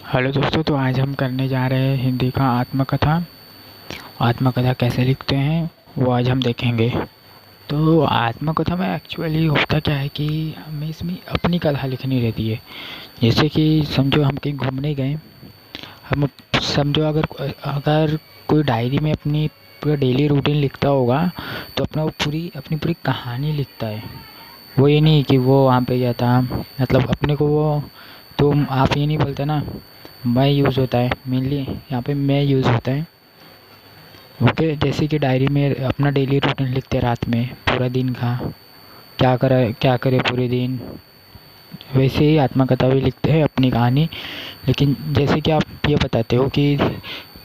Hello दोस्तों, तो आज हम करने जा रहे हैं हिंदी का आत्मकथा। आत्मकथा कैसे लिखते हैं वो आज हम देखेंगे। तो आत्मकथा में एक्चुअली होता क्या है कि हमें इसमें अपनी कथा लिखनी रहती है। जैसे कि समझो हम कहीं घूमने गए, हम समझो अगर अगर कोई डायरी में अपनी पूरा डेली रूटीन लिखता होगा तो अपनी पूरी कहानी लिखता है। वो ये नहीं कि वो वहाँ पे गया था, मतलब अपने को वो, तो आप ये नहीं बोलते ना मैं यूज़ होता है, मेनली यहाँ पे मैं यूज़ होता है। ओके, जैसे कि डायरी में अपना डेली रूटीन लिखते रात में पूरा दिन का क्या करे पूरे दिन, वैसे ही आत्मकथा भी लिखते हैं अपनी कहानी। लेकिन जैसे कि आप ये बताते हो कि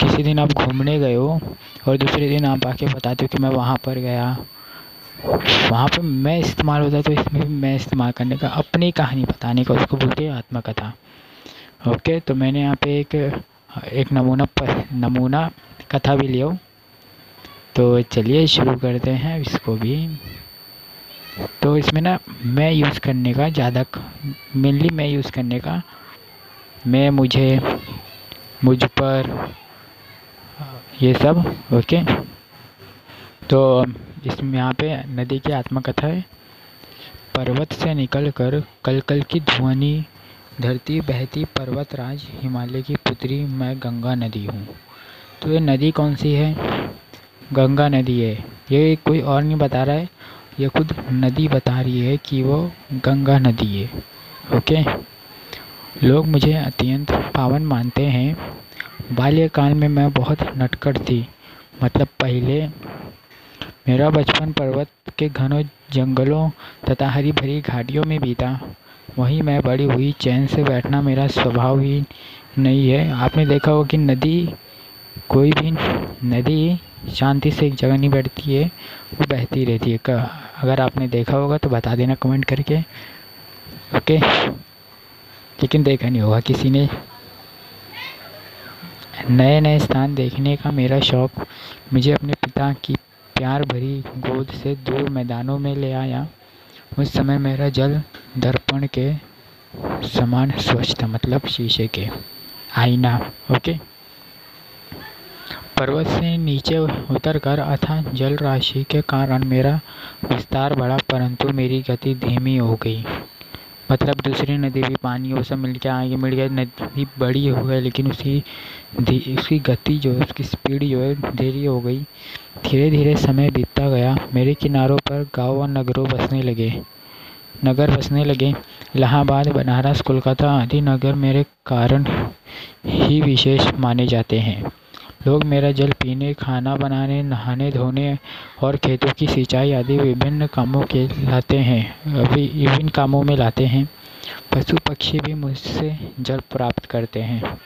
किसी दिन आप घूमने गए हो और दूसरे दिन आप आके बताते हो कि मैं वहाँ पर गया, वहाँ पे मैं इस्तेमाल होता है, तो इसमें भी मैं इस्तेमाल करने का, अपनी कहानी बताने का, उसको बोलते हैं आत्मकथा। ओके, तो मैंने यहाँ पे एक नमूना कथा भी लिया। तो चलिए शुरू करते हैं इसको भी। तो इसमें ना मैं यूज़ करने का मेनली मैं यूज़ करने का, मैं, मुझे, मुझ पर, ये सब। ओके, तो इसमें यहाँ पे नदी की आत्मकथा है। पर्वत से निकलकर कल कल की ध्वनि, धरती बहती पर्वतराज, हिमालय की पुत्री मैं गंगा नदी हूँ। तो ये नदी कौन सी है? गंगा नदी है। ये कोई और नहीं बता रहा है, ये खुद नदी बता रही है कि वो गंगा नदी है। ओके, लोग मुझे अत्यंत पावन मानते हैं। बाल्यकाल में मैं बहुत नटखट थी, मतलब पहले मेरा बचपन पर्वत के घनों जंगलों तथा हरी भरी घाटियों में बीता। वहीं मैं बड़ी हुई, चैन से बैठना मेरा स्वभाव ही नहीं है। आपने देखा होगा कि कोई भी नदी शांति से एक जगह नहीं बैठती है, वो बहती रहती है। अगर आपने देखा होगा तो बता देना कमेंट करके। ओके, लेकिन देखा नहीं होगा किसी ने। नए नए स्थान देखने का मेरा शौक मुझे अपने पिता की प्यार भरी गोद से दूर मैदानों में ले आया। उस समय मेरा जल दर्पण के समान स्वच्छ था, मतलब शीशे के आईना। ओके, पर्वत से नीचे उतरकर अथाह जल राशि के कारण मेरा विस्तार बढ़ा, परंतु मेरी गति धीमी हो गई। मतलब दूसरी नदी भी, पानी वो सब मिल के आगे मिल गया, नदी बड़ी हो गई, लेकिन उसकी गति जो है, उसकी स्पीड जो है धीरे हो गई। धीरे धीरे समय बीतता गया, मेरे किनारों पर गाँव और नगर बसने लगे। इलाहाबाद, बनारस, कोलकाता आदि नगर मेरे कारण ही विशेष माने जाते हैं। लोग मेरा जल पीने, खाना बनाने, नहाने धोने और खेतों की सिंचाई आदि विभिन्न कामों में लाते हैं। पशु पक्षी भी मुझसे जल प्राप्त करते हैं।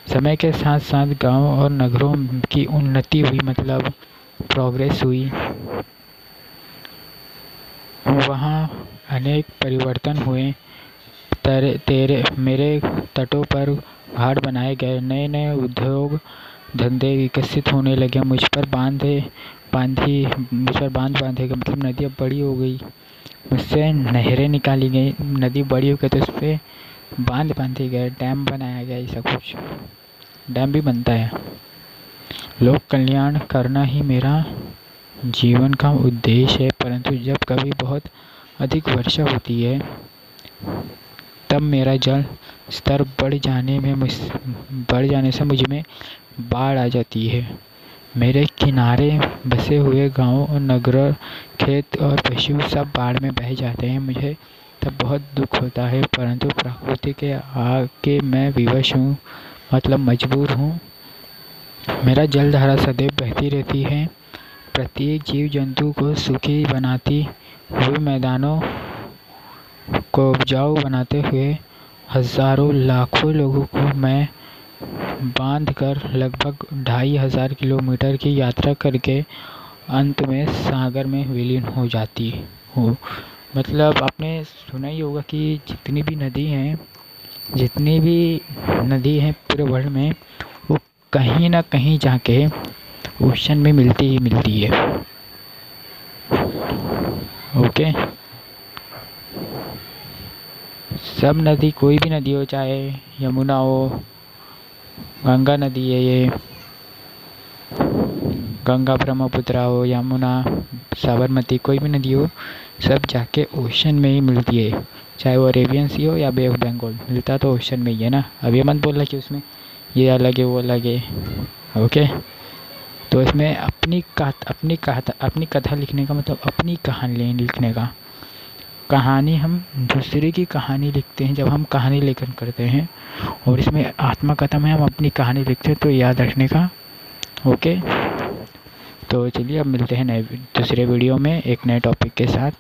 समय के साथ साथ गांव और नगरों की उन्नति हुई, मतलब प्रोग्रेस हुई। वहाँ अनेक परिवर्तन हुए। तेरे मेरे तटों पर घाट बनाए गए, नए नए उद्योग धंधे विकसित होने लगे। मुझ पर बांध बांधे गए, मतलब नदी अब बड़ी हो गई, मुझसे नहरें निकाली गई। नदी बड़ी हो गई तो उस पर बांध बांधे गए, डैम बनाया गया, ऐसा कुछ डैम भी बनता है। लोक कल्याण करना ही मेरा जीवन का उद्देश्य है, परंतु जब कभी बहुत अधिक वर्षा होती है तब मेरा जल स्तर बढ़ जाने से मुझ में बाढ़ आ जाती है। मेरे किनारे बसे हुए गांव और नगर, खेत और पशु सब बाढ़ में बह जाते हैं। मुझे तब बहुत दुख होता है, परंतु प्रकृति के आगे मैं विवश हूँ, मतलब मजबूर हूँ। मेरा जलधारा सदैव बहती रहती है, प्रत्येक जीव जंतु को सुखी बनाती हुई, मैदानों को उपजाऊ बनाते हुए हजारों लाखों लोगों को मैं बांध कर लगभग 2500 किलोमीटर की यात्रा करके अंत में सागर में विलीन हो जाती हूँ। मतलब आपने सुना ही होगा कि जितनी भी नदी हैं पूरे वर्ल्ड में, वो कहीं ना कहीं जाके ओशन में मिलती ही मिलती है। ओके, सब नदी, कोई भी नदी हो, चाहे यमुना हो, गंगा नदी है ये, गंगा ब्रह्मपुत्र हो, यमुना, साबरमती, कोई भी नदी हो, सब जाके ओशन में ही मिलती है। चाहे वो अरेबियन सी हो या बे ऑफ बंगाल, मिलता तो ओशन में ही है ना। अब ये मत बोलना कि उसमें ये अलग है वो अलग है। ओके, तो इसमें अपनी कथा लिखने का मतलब अपनी कहानी लिखने का। कहानी हम दूसरे की कहानी लिखते हैं जब हम कहानी लेखन करते हैं, और इसमें आत्मकथा में हम अपनी कहानी लिखते हैं, तो याद रखने का। ओके, तो चलिए अब मिलते हैं नए दूसरे वीडियो में एक नए टॉपिक के साथ।